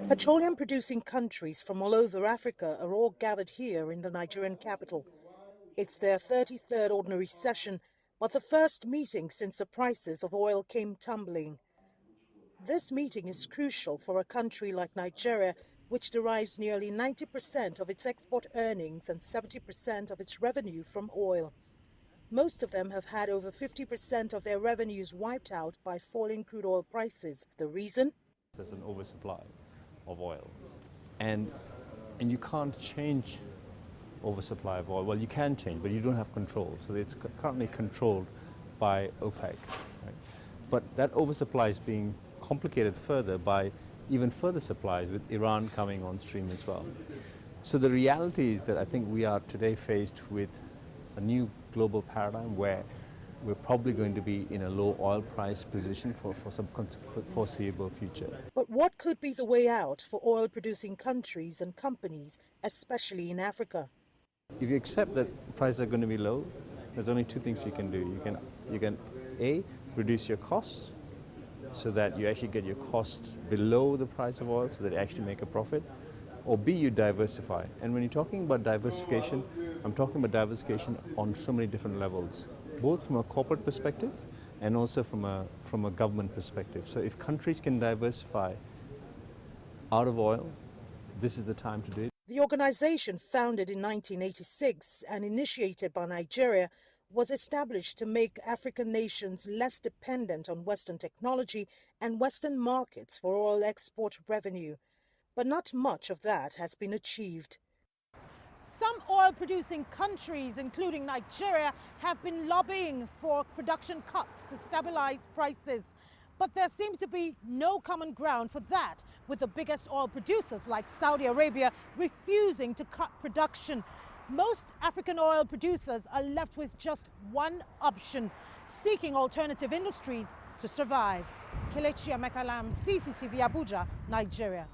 Petroleum-producing countries from all over Africa are all gathered here in the Nigerian capital. It's their 33rd ordinary session, but the first meeting since the prices of oil came tumbling. This meeting is crucial for a country like Nigeria, which derives nearly 90% of its export earnings and 70% of its revenue from oil. Most of them have had over 50% of their revenues wiped out by falling crude oil prices. The reason? There's an oversupply of oil, and you can't change oversupply of oil. Well, you can change, but you don't have control. So it's currently controlled by OPEC. Right? But that oversupply is being complicated further by even further supplies, with Iran coming on stream as well. So the reality is that I think we are today faced with a new global paradigm where we're probably going to be in a low oil price position for some foreseeable future. But what could be the way out for oil-producing countries and companies, especially in Africa? If you accept that prices are going to be low, there's only two things you can do. You can A, reduce your costs so that you actually get your costs below the price of oil so that you actually make a profit, or B, you diversify. And when you're talking about diversification, I'm talking about diversification on so many different levels, both from a corporate perspective and also from a government perspective. So if countries can diversify out of oil, this is the time to do it. The organization, founded in 1986 and initiated by Nigeria, was established to make African nations less dependent on Western technology and Western markets for oil export revenue. But not much of that has been achieved. Some oil-producing countries, including Nigeria, have been lobbying for production cuts to stabilize prices. But there seems to be no common ground for that, with the biggest oil producers like Saudi Arabia refusing to cut production. Most African oil producers are left with just one option: seeking alternative industries to survive. Kelechi, Emekalam, CCTV, Abuja, Nigeria.